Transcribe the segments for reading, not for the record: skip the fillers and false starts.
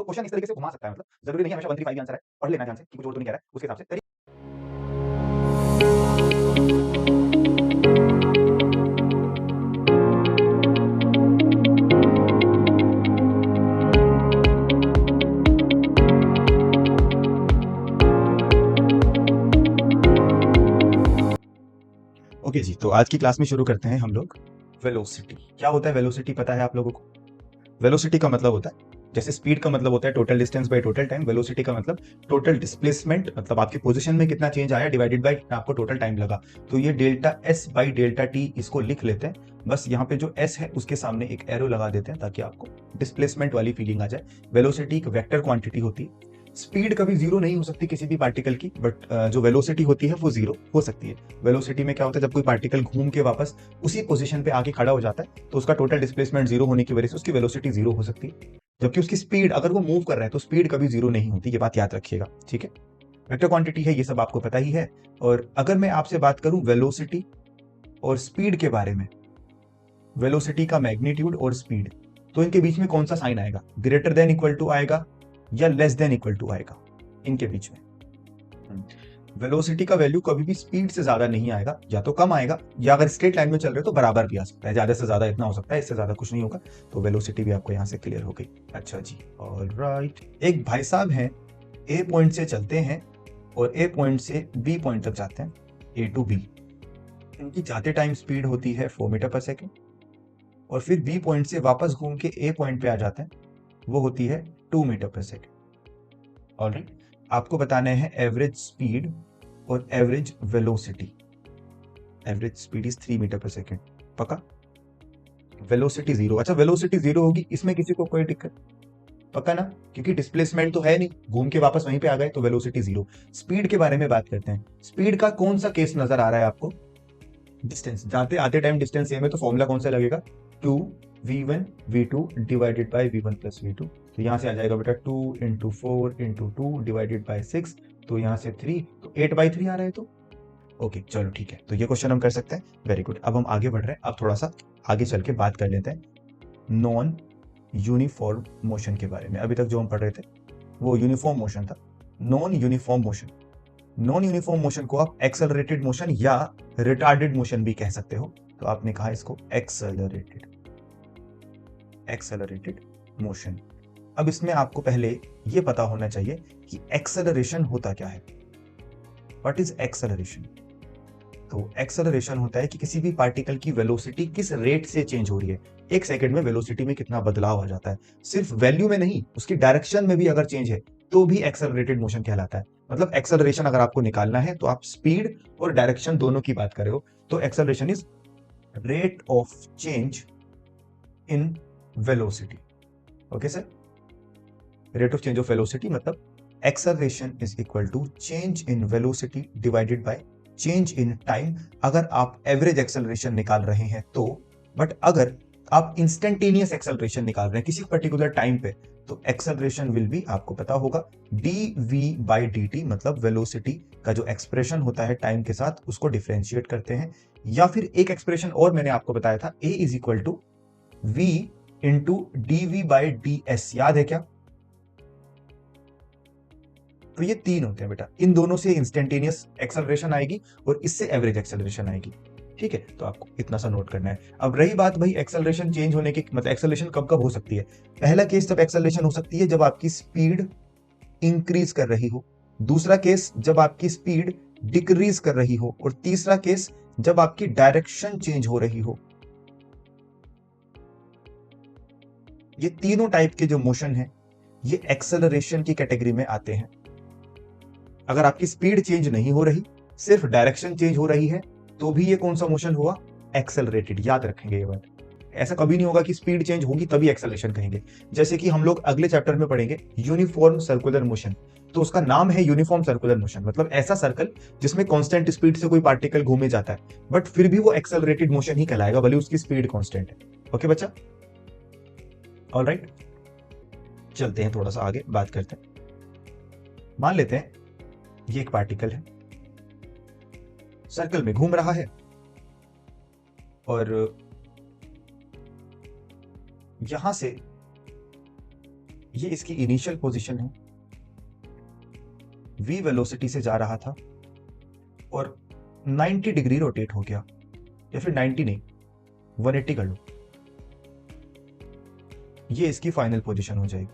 तो क्वेश्चन इस तरीके से घुमा सकता है, मतलब जरूरी नहीं हमेशा 135 ही आंसर है, पढ़ लेना ध्यान से कि कुछ और तो नहीं कह रहा है उसके हिसाब से। ओके जी, तो आज की क्लास में शुरू करते हैं हम लोग वेलोसिटी। क्या होता है वेलोसिटी, पता है आप लोगों को? वेलोसिटी का मतलब होता है, जैसे स्पीड का मतलब होता है total distance by total time, velocity का मतलब टोटल डिस्प्लेसमेंट, मतलब आपकी पोजीशन में कितना चेंज आया डिवाइडेड बाय आपको टोटल टाइम लगा। तो ये delta S by delta T इसको लिख लेते हैं। बस यहाँ पे जो एस है उसके सामने एक एरो लगा देते हैं ताकि आपको डिस्प्लेसमेंट वाली फीलिंग आ जाए। वेलोसिटी एक वेक्टर क्वांटिटी होती है। स्पीड कभी जीरो नहीं हो सकती किसी भी पार्टिकल की, बट जो वेलोसिटी होती है वो जीरो हो सकती है। वेलोसिटी में क्या होता है, जब कोई पार्टिकल घूम के वापस उसी पोजीशन पे आके खड़ा हो जाता है तो उसका टोटल डिस्प्लेसमेंट जीरो होने की वजह से उसकी वेलोसिटी जीरो हो सकती है। जबकि उसकी स्पीड, अगर वो मूव कर रहा है तो स्पीड कभी जीरो नहीं होती, ये बात याद रखिएगा, ठीक है? वेक्टर क्वांटिटी है, ये सब आपको पता ही है। और अगर मैं आपसे बात करूं वेलोसिटी और स्पीड के बारे में, वेलोसिटी का मैग्नीट्यूड और स्पीड, तो इनके बीच में कौन सा साइन आएगा? ग्रेटर देन इक्वल टू आएगा या लेस देन इक्वल टू आएगा इनके बीच में? वेलोसिटी का वैल्यू कभी भी स्पीड से ज्यादा नहीं आएगा, या तो कम आएगा, या अगर स्ट्रेट लाइन में चल रहे हो तो बराबर भी आ सकता है, ज्यादा से ज्यादा इतना हो सकता है, इससे ज्यादा कुछ नहीं होगा। तो वेलोसिटी भी आपको यहां से क्लियर हो गई। अच्छा जी, ऑलराइट। एक भाई साहब हैं, ए पॉइंट से चलते हैं और ए पॉइंट से बी पॉइंट तक जाते हैं, ए टू बी। इनकी जाते टाइम स्पीड होती है 4 मीटर पर सेकेंड, और फिर बी पॉइंट से वापस घूम के ए पॉइंट पे आ जाते हैं, वो होती है 2 मीटर पर सेकेंड। ऑलराइट, आपको बताना है एवरेज स्पीड और average velocity. Average speed is 3 metre per second, पक्का? Velocity zero. अच्छा, वेलोसिटी जीरो होगी, इसमें किसी को कोई दिक्कत? पक्का ना? क्योंकि डिस्प्लेसमेंट तो है नहीं, घूम के वापस वहीं पे आ गए, तो वेलोसिटी जीरो। स्पीड के बारे में बात करते हैं। स्पीड का कौन सा केस नजर आ रहा है आपको? डिस्टेंस, जाते आते टाइम डिस्टेंस सेम है, तो फॉर्मूला कौन सा लगेगा? 2v1 v2 divided by v1 plus v2। तो यहां से आ जाएगा बेटा 2 इंटू 4 इंटू 2 डिवाइडेड बाय 6, तो यहां से 3, तो 8/3 आ रहा है। तो ओके, चलो ठीक है, तो ये क्वेश्चन हम कर सकते हैं। Very good. अब हम आगे बढ़ रहे हैं, अब थोड़ा सा आगे चल के बात कर लेते हैं नॉन यूनिफॉर्म मोशन के बारे में। अभी तक जो हम पढ़ रहे थे वो यूनिफॉर्म मोशन था। Non uniform motion, non uniform motion को आप एक्सेलरेटेड मोशन या रिटार्डेड मोशन भी कह सकते हो। तो आपने कहा इसको एक्सेलरेटेड, एक्सेलरेटेड मोशन। अब इसमें आपको पहले ये पता होना चाहिए कि एक्सेलरेशन होता क्या है। What is acceleration? तो एक्सेलरेशन होता है कि किसी भी पार्टिकल की वेलोसिटी किस रेट से चेंज हो रही है। एक सेकंड में वेलोसिटी में कितना बदलाव आ जाता है, सिर्फ वैल्यू में नहीं, उसकी डायरेक्शन में भी अगर चेंज है तो भी एक्सेलरेटेड मोशन कहलाता है। मतलब एक्सेलरेशन अगर आपको निकालना है तो आप स्पीड और डायरेक्शन दोनों की बात कर रहे हो, तो acceleration is rate of change in velocity. Okay sir, rate of change of velocity मतलब acceleration is equal to change in velocity divided by change in time, अगर आप एवरेज एक्सेलरेशन निकाल रहे हैं तो। बट अगर आप इंस्टेंटेनियस एक्सेलरेशन निकाल रहे हैं किसी पर्टिकुलर टाइम पे, तो एक्सेलरेशन विल बी, आपको पता होगा, dv/dt, मतलब वेलोसिटी का जो एक्सप्रेशन होता है टाइम के साथ उसको डिफरेंशिएट करते हैं। या फिर एक एक्सप्रेशन और मैंने आपको बताया था, a is equal to v into dv/ds, याद है क्या? तो ये तीन होते हैं बेटा, इन दोनों से इंस्टेंटेनियस एक्सेलरेशन आएगी और इससे एवरेज एक्सेलरेशन आएगी। ठीक है, तो आपको इतना सा नोट करना है। अब रही बात भाई एक्सेलरेशन चेंज होने की, मतलब एक्सेलरेशन कब कब हो सकती है? पहला केस जब एक्सेलरेशन हो सकती है जब आपकी स्पीड इंक्रीज कर रही हो, दूसरा केस जब आपकी स्पीड डिक्रीज कर रही हो, और तीसरा केस जब आपकी डायरेक्शन चेंज हो रही हो। ये तीनों टाइप के जो मोशन है ये एक्सेलरेशन की कैटेगरी में आते हैं। अगर आपकी स्पीड चेंज नहीं हो रही, सिर्फ डायरेक्शन चेंज हो रही है, तो भी ये कौन सा मोशन हुआ? एक्सेलरेटेड। याद रखेंगे ये बात। ऐसा कभी नहीं होगा कि स्पीड चेंज होगी तभी एक्सेलरेशन कहेंगे। जैसे कि हम लोग अगले चैप्टर में पढ़ेंगे यूनिफॉर्म सर्कुलर मोशन, तो उसका नाम है यूनिफॉर्म सर्कुलर मोशन, मतलब ऐसा सर्कल जिसमें कांस्टेंट स्पीड से कोई पार्टिकल घूमे जाता है, बट फिर भी वो एक्सेलरेटेड मोशन ही कहलाएगा, भले उसकी स्पीड कांस्टेंट है। ओके बच्चा, ऑलराइट, चलते हैं थोड़ा सा आगे बात करते हैं। मान लेते हैं ये एक पार्टिकल है, सर्कल में घूम रहा है, और यहां से ये इसकी इनिशियल पोजीशन है, v वेलोसिटी से जा रहा था और 90 डिग्री रोटेट हो गया, या फिर 90 नहीं 180 कर लो, ये इसकी फाइनल पोजीशन हो जाएगी।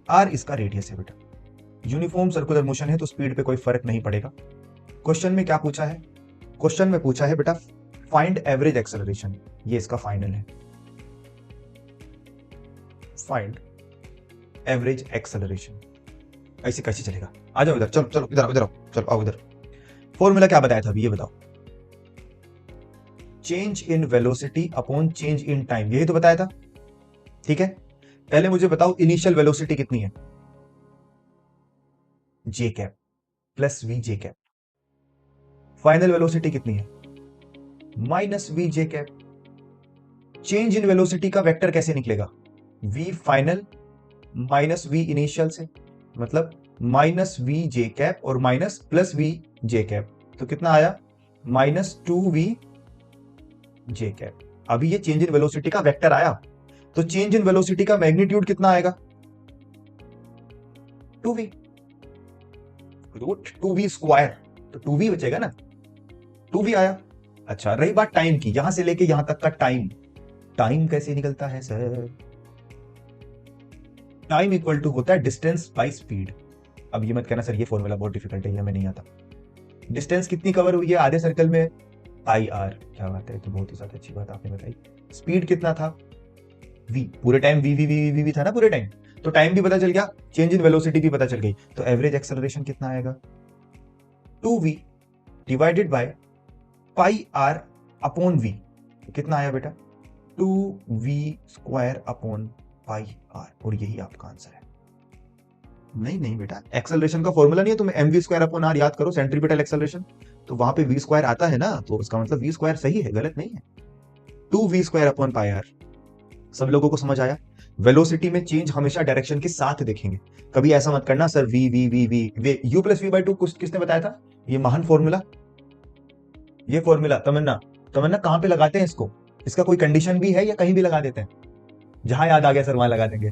r इसका रेडियस है बेटा, यूनिफॉर्म सर्कुलर मोशन है तो स्पीड पे कोई फर्क नहीं पड़ेगा। क्वेश्चन में क्या पूछा है? क्वेश्चन में पूछा है बेटा फाइंड एवरेज एक्सेलरेशन, ये इसका फाइनल है, फाइंड एवरेज एक्सेलरेशन। ऐसे कैसे चलेगा? आ जाओ इधर, चलो चलो इधर इधर आओ, चलो आओ इधर। फॉर्मूला क्या बताया था अभी ये बताओ? Change in velocity upon change in time, यही तो बताया था। ठीक है, पहले मुझे बताओ इनिशियल वेलोसिटी कितनी है? J cap plus v j cap. Final velocity कितनी है? Minus v j cap. Change in velocity का वेक्टर कैसे निकलेगा? V final minus v initial से, मतलब माइनस वी जे कैप और minus plus v j cap, तो कितना आया? Minus 2v j cap. अभी ये चेंज इन वेलोसिटी का वेक्टर आया, तो चेंज इन वेलोसिटी का मैग्नीट्यूड कितना आएगा? 2v रूट 2v स्क्वायर, तो 2v बचेगा ना, 2v आया। अच्छा, रही बात टाइम की, यहां से लेके यहां तक का टाइम, टाइम कैसे निकलता है सर? टाइम इक्वल टू होता है डिस्टेंस बाय स्पीड। अब ये मत कहना सर ये फॉर्मूला बहुत डिफिकल्ट है, ये हमें नहीं आता। डिस्टेंस कितनी कवर हुई है आधे सर्कल में? I R. क्या बात है, तो बहुत ही ज्यादा अच्छी बात आपने बताई। स्पीड कितना था? v, पूरे time v v v v v था ना पूरे टाइम, तो टाइम भी पता चल गया, चेंज इन वेलोसिटी भी पता चल गई, तो एवरेज एक्सेलरेशन कितना आएगा? 2v divided by pi r upon v, कितना आया बेटा? 2v square upon pi are, और यही आपका आंसर है। नहीं नहीं बेटा, एक्सेलरेशन का फॉर्मूला नहीं है, तुम mv स्क्वायर अपॉन आर याद करो, सेंट्रीपिटल एक्सेलरेशन, तो वहां पे v स्क्वायर आता है ना, तो उसका मतलब v स्क्वायर सही है, गलत नहीं है। 2v square upon pi are. सब लोगों को समझ आया? वेलोसिटी में चेंज हमेशा डायरेक्शन के साथ देखेंगे, कभी ऐसा मत करना sir v v v v v u plus v by two किसने बताया था? ये महान फॉर्मूला, ये फॉर्मूला तमन्ना, तमन्ना कहां पे लगाते हैं इसको? इसका कोई कंडीशन भी है या कहीं भी लगा देते हैं? जहां याद आ गया सर वहां लगा देंगे।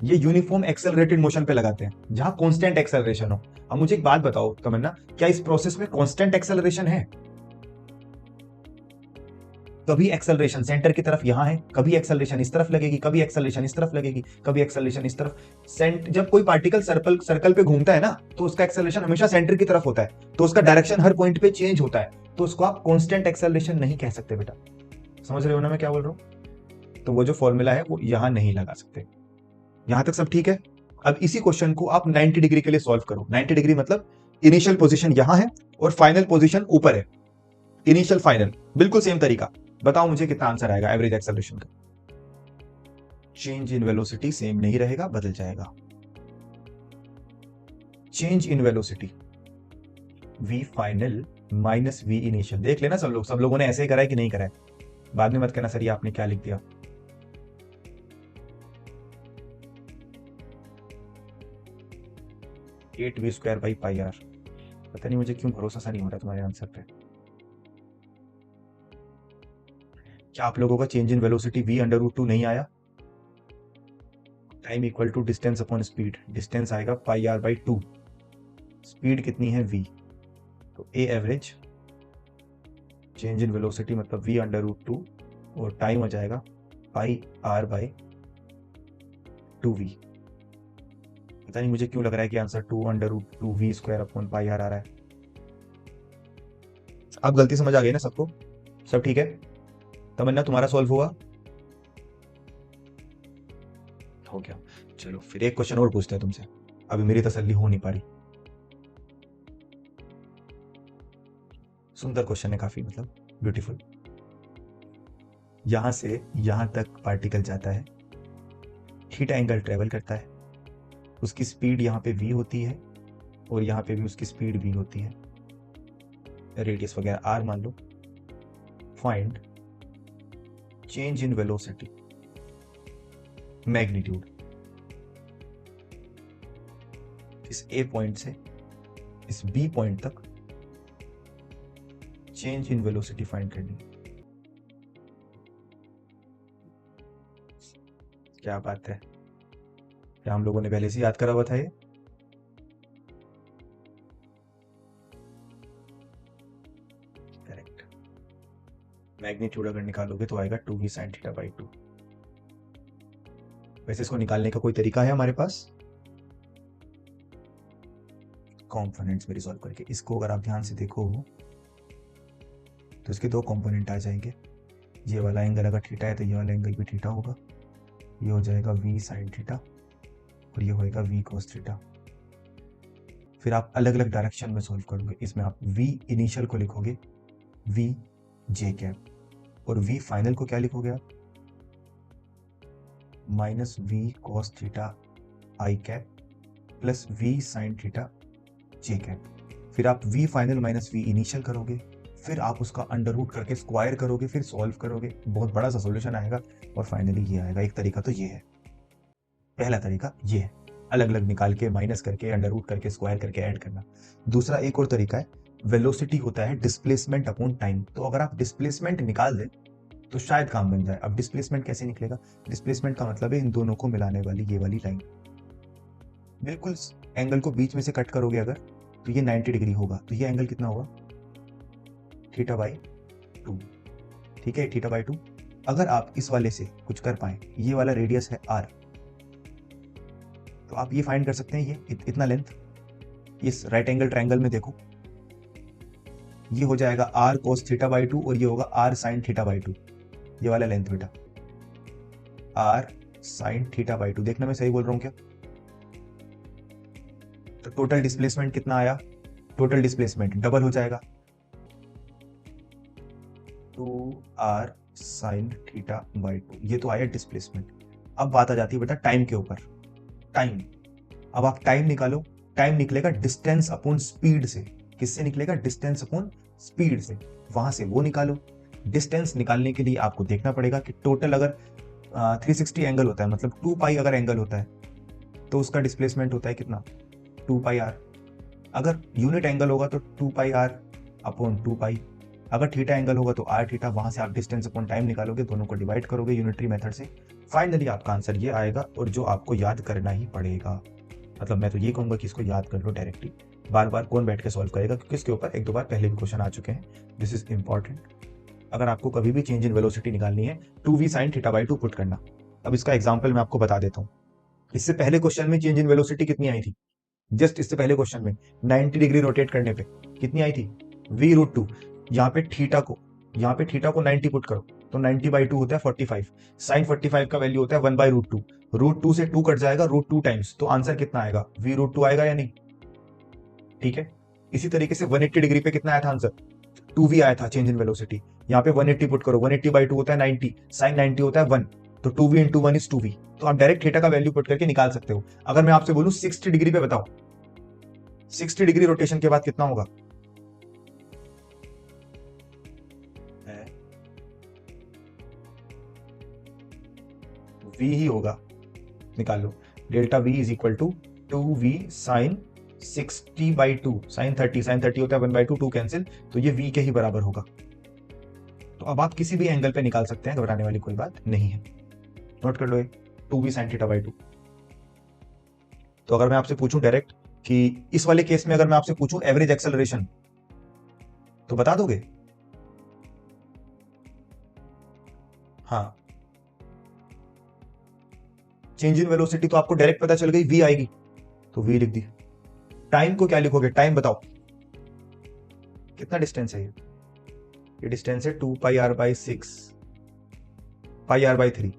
ये यूनिफॉर्म एक्सेलरेटेड मोशन पे लगाते हैं, जहां कांस्टेंट एक्सेलरेशन हो। अब मुझे एक बात बताओ तमन्ना, क्या इस प्रोसेस में कांस्टेंट एक्सेलरेशन है? कभी एक्सेलरेशन सेंटर की तरफ यहां है, कभी एक्सेलरेशन इस तरफ लगेगी, कभी एक्सेलरेशन इस तरफ लगेगी, कभी एक्सेलरेशन इस तरफ। जब कोई पार्टिकल सर्कल पे घूमता है ना, तो उसका एक्सेलरेशन हमेशा सेंटर की तरफ होता है, तो उसका डायरेक्शन हर पॉइंट पे चेंज होता है, तो उसको आप कांस्टेंट एक्सेलरेशन नहीं कह सकते बेटा। समझ रहे हो ना मैं क्या बोल रहा हूं? तो वो जो फॉर्मूला है वो यहां नहीं लगा सकते। यहां तक सब ठीक है? अब इसी क्वेश्चन को आप 90 डिग्री के लिए सॉल्व करो। 90 डिग्री मतलब इनिशियल पोजीशन यहां है और फाइनल पोजीशन ऊपर है, इनिशियल फाइनल बिल्कुल सेम तरीका। बताओ मुझे कितना आंसर आएगा एवरेज एक्सेलरेशन का? चेंज इन वेलोसिटी सेम नहीं रहेगा, बदल जाएगा। Change in velocity v final minus v initial. देख लेना सब लोगों ने ऐसे ही करा है कि नहीं करा है, बाद में मत कहना सर ये आपने क्या लिख दिया। At v square by pi r. पता नहीं मुझे क्यों भरोसा सा नहीं हो रहा तुम्हारे आंसर पे। क्या आप लोगों का change in velocity v under root 2 नहीं आया? Time equal to distance upon speed, distance आएगा पाई आर बाई 2, स्पीड कितनी है v, तो a average change in velocity मतलब v अंडर रूट 2 और टाइम हो जाएगा पाई आर बाई 2v। पता नहीं मुझे क्यों लग रहा है कि answer 2 under root 2 v square upon pi r आ रहा है। अब गलती समझ आ गई ना सबको? सब ठीक है? तमन्ना तुम्हारा सॉल्व हुआ? हो गया। चलो फिर एक क्वेश्चन और पूछते हैं तुमसे, अभी मेरी तसल्ली हो नहीं पा रही। सुंदर क्वेश्चन है काफी, मतलब ब्यूटीफुल। यहां से यहां तक पार्टिकल जाता है, थीटा एंगल ट्रेवल करता है, उसकी स्पीड यहाँ पे v होती है और यहाँ पे भी उसकी स्पीड v होती है, रेडियस वगैरह r मान लो। Find change in velocity magnitude, इस a पॉइंट से इस b पॉइंट तक चेंज इन वेलोसिटी फाइंड करनी है। क्या बात है, क्या हम लोगों ने पहले से याद करा हुआ था ये? करेक्ट। मैग्नीट्यूड अगर निकालोगे तो आएगा 2v sin थीटा बाई 2। वैसे इसको निकालने का कोई तरीका है हमारे पास? कॉम्पोनेंट्स में रिजॉल्व करके। इसको अगर आप ध्यान से देखो तो इसके दो कंपोनेंट आ जाएंगे। ये वाला एंगल अगर थीटा है तो ये वाला एंगल भी थीटा होगा। ये हो जाएगा v sin थीटा और ये होएगा v cos थीटा। फिर आप अलग अलग डायरेक्शन में सॉल्व करोगे। इसमें आप v इनिशियल को लिखोगे v j कैप और v फाइनल को क्या लिखोगे आप? Minus v cos theta i cap plus v sin theta j cap. फिर आप v final minus v initial करोगे, फिर आप उसका अंडर रूट करके स्क्वायर करोगे, फिर सॉल्व करोगे, बहुत बड़ा सा सॉल्यूशन आएगा और फाइनली ये आएगा। एक तरीका तो ये है, पहला तरीका ये है, अलग अलग निकाल के माइनस करके अंडर रूट करके स्क्वायर करके ऐड करना। दूसरा एक और तरीका है, वेलोसिटी होता है डिस्प्लेसमेंट अपॉन टाइम। तो अगर आप डिस्प्लेसमेंट निकाल दें तो शायद काम बन जाए। अब डिस्प्लेसमेंट कैसे निकलेगा? डिस्प्लेसमेंट का मतलब है इन दोनों को मिलाने वाली ये वाली लाइन। बिल्कुल एंगल को बीच में से कट करोगे अगर तो ये 90 डिग्री होगा। तो ये एंगल कितना होगा? Theta by 2। ठीक है, थीटा बाई 2। अगर आप इस वाले से कुछ कर पाए, ये वाला रेडियस है r, तो आप ये फाइंड कर सकते हैं ये इतना लेंथ। इस राइट एंगल ट्रायंगल में देखो, ये हो जाएगा r cos थीटा बाई 2 और ये होगा r sin थीटा बाई 2। ये वाला लेंथ बेटा r sin थीटा बाई 2। देखना मैं सही बोल रहा हूं क्या? तो टोटल डिस्प्लेसमेंट कितना आया? टोटल डिस्प्लेसमेंट डबल हो जाएगा 2r sin थीटा बाई 2। ये तो आया डिस्प्लेसमेंट। अब बात आ जाती है बेटा टाइम के ऊपर। टाइम, अब आप टाइम निकालो। टाइम निकलेगा डिस्टेंस अपॉन स्पीड से। किससे निकलेगा? डिस्टेंस अपॉन स्पीड से। वहां से वो निकालो। डिस्टेंस निकालने के लिए आपको देखना पड़ेगा कि टोटल अगर 360 एंगल होता है, मतलब 2 पाई अगर एंगल होता है तो उसका डिस्प्लेसमेंट होता है कितना? 2 पाई r। अगर यूनिट एंगल होगा तो 2 पाई r अपॉन 2 पाई। अगर थीटा एंगल होगा तो r थीटा। वहां से आप डिस्टेंस अपॉन टाइम निकालोगे, दोनों को डिवाइड करोगे यूनिटरी मेथड से। फाइनली आपका आंसर ये आएगा और जो आपको याद करना ही पड़ेगा। मतलब मैं तो ये कहूंगा कि इसको याद कर लो डायरेक्टली। बार बार कौन बैठ के सॉल्व करेगा, क्योंकि इसके ऊपर एक दो बार पहले भी क्वेश्चन आ चुके हैं। This is important. अगर आपको कभी भी चेंज इन वेलोसिटी निकालनी है 2v sin theta by 2 put करना। अब इसका एग्जाम्पल मैं आपको बता देता हूँ। इससे पहले क्वेश्चन में चेंज इन वेलोसिटी कितनी आई थी? जस्ट इससे पहले क्वेश्चन में 90 डिग्री रोटेट करने पे कितनी आई थी? v√2। यहाँ पे थीटा को 90 पुट करो तो 90 बाई 2 होता है 45। साइन 45 का वैल्यू होता है 1/√2। √2 से 2 कट जाएगा √2 टाइम्स। तो आंसर कितना आएगा? v√2 आएगा या नहीं? ठीक है। इसी तरीके से 180 डिग्री पे कितना आया था आंसर? 2v आया था चेंज इन वेलोसिटी। यहाँ पे 180 पुट करो, 180 बाई 2 होता है 90, साइन 90 होता है 1, तो 2v इंटू 1 इज 2v। तो आप डायरेक्ट थीटा का वैल्यू पुट करके निकाल सकते हो। अगर मैं आपसे बोलूं 60 डिग्री पे बताओ, 60 डिग्री रोटेशन के बाद कितना होगा? v ही होगा। निकाल लो। Delta v is equal to 2v sine 60 by 2, sine 30 होता है 1/2, 2 कैंसिल, तो ये v के ही बराबर होगा। तो अब आप किसी भी एंगल पे निकाल सकते हैं, घबराने वाली कोई बात नहीं है। नोट कर लो 2v साइन थीटा बाई 2। तो अगर मैं आपसे पूछूं डायरेक्ट कि इस वाले केस में अगर मैं आपसे पूछूं एवरेज एक्सेलरेशन, तो बता दोगे? हाँ, चेंज इन वेलोसिटी तो आपको डायरेक्ट पता चल गई, v आएगी तो v लिख दी। टाइम को क्या लिखोगे? टाइम बताओ कितना डिस्टेंस है ये डिस्टेंस है 2 पाई r by 6 pi r by 3।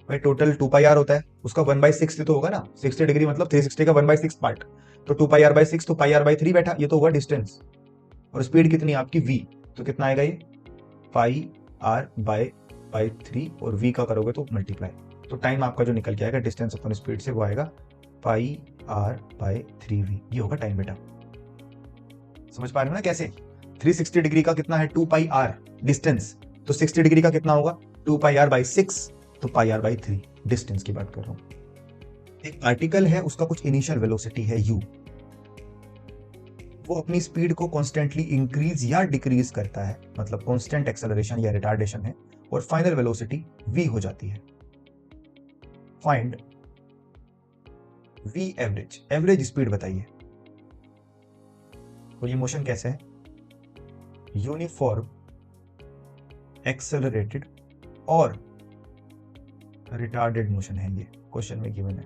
भाई टोटल 2 पाई r होता है, उसका 1/6 तो होगा ना। 60 डिग्री मतलब 360 का 1/6 पार्ट, तो 2 पाई r बाई 6 तो पाई r बाई 3 बैठा, ये तो होगा डिस्टेंस। और स्पीड कितनी आपकी? v, तो कितना आएगा ये? पाई r बाई 3 और v का करोगे तो मल्टीप्लाई। तो टाइम आपका जो निकल के आएगा डिस्टेंस अपॉन स्पीड से, वो आएगा पाई r बाई 3v। ये होगा टाइम बेटा। समझ पा रहे हो ना कैसे? 360 डिग्री का कितना है? 2 पाई r डिस्टेंस, तो 60 डिग्री का कितना होगा? 2 पाई r बाई 6, तो पाई r बाई 3 डिस्टेंस की बात कर रहा हूं। एक पार्टिकल है, उसका कुछ इनिशियल वेलोसिटी है u, वो अपनी स्पीड को कॉन्स्टेंटली इंक्रीज या डिक्रीज करता है, मतलब कॉन्स्टेंट एक्सेलरेशन या रिटार्डेशन है, और फाइनल वेलोसिटी v हो जाती है। Find v average, average speed बताइए। और ये मोशन कैसे है? यूनिफॉर्म एक्सेलरेटेड और रिटार्डेड मोशन है, ये क्वेश्चन में गिवन है।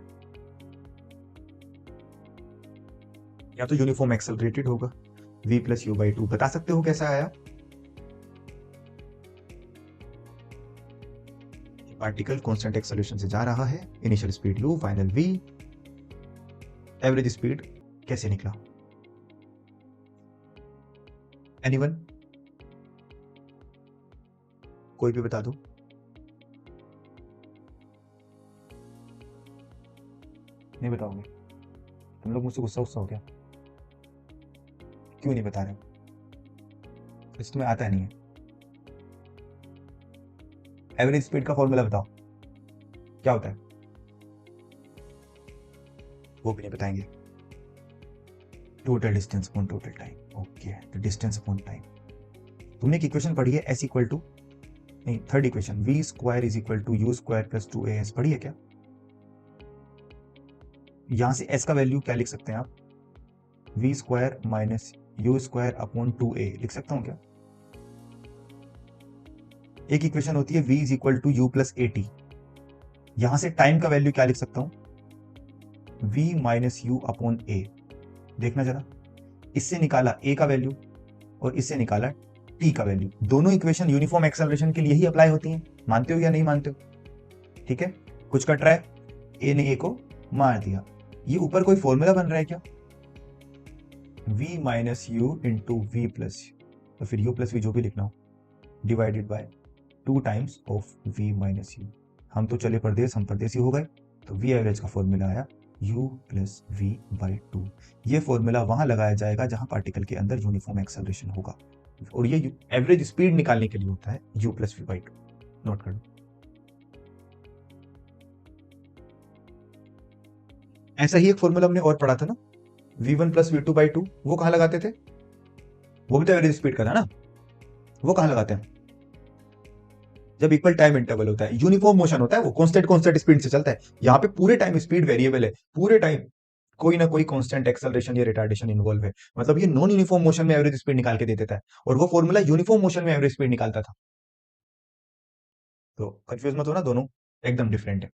या तो यूनिफॉर्म एक्सेलरेटेड होगा, v plus u by two. बता सकते हो कैसा आया? पार्टिकल कांस्टेंट एक्सेलरेशन से जा रहा है, initial speed u, final v, average speed कैसे निकला? एनीवन? कोई भी बता दो। नहीं बताओगे? तुम लोग मुझसे गुस्सा गुस्सा हो क्या? क्यों नहीं बता रहे हो? कुछ तुम्हें आता नहीं है। एवरेज स्पीड का फॉर्मूला बताओ, क्या होता है? वो भी नहीं बताएंगे। Total distance upon total time. Okay, तो डिस्टेंस अपॉन टाइम। तुमने एक इक्वेशन पढ़ी है, एस इक्वल टू, नहीं third equation, v square is equal to u square plus 2as, पढ़ी है क्या? यहां से s का वैल्यू क्या लिख सकते हैं आप? V square minus u square upon 2a लिख सकता हूं क्या? एक इक्वेशन होती है v is equal to u plus a t, यहां से टाइम का वैल्यू क्या लिख सकता हूं? v माइनस यू अपॉन ए। देखना जरा, इससे निकाला a का वैल्यू और इससे निकाला t का वैल्यू। दोनों इक्वेशन यूनिफॉर्म एक्सेलरेशन के लिए ही अप्लाई होती हैं, मानते हो या नहीं मानते हो? ठीक है, कुछ कट रहा है, a ने a को मार दिया। ये ऊपर कोई फॉर्मूला बन रहा है क्या? v minus u into v plus u, तो फिर u प्लस वी जो भी लिखना हो, divided by 2 times of v minus u. हम तो चले परदेश, हम परदेसी हो गए, तो v एवरेज का फॉर्मूला आया u plus v by two. ये फॉर्मूला वहां लगाया जाएगा जहां पार्टिकल के अंदर यूनिफॉर्म एक्सेलरेशन होगा, और ये एवरेज स्पीड निकालने के लिए होता है u plus v by two. Note कर लो। ऐसा ही एक फॉर्मूला हमने और पढ़ा था ना, v1 plus v two by two, वो कहां लगाते थे? वो भी तो एवरेज स्पीड का था ना, वो कहां लगाते हैं? जब इक्वल टाइम इंटरवल होता है, यूनिफॉर्म मोशन होता है, वो कांस्टेंट स्पीड से चलता है। यहाँ पे पूरे टाइम स्पीड वेरिएबल है, पूरे टाइम कोई ना कोई कांस्टेंट एक्सेलरेशन या रिटार्डेशन इन्वॉल्व है। मतलब ये नॉन यूनिफॉर्म मोशन में एवरेज स्पीड निकाल के दे देता है, और वो फॉर्मूला यूनिफॉर्म मोशन में एवरेज स्पीड निकालता था। तो कंफ्यूज मत हो ना, दोनों एकदम डिफरेंट है।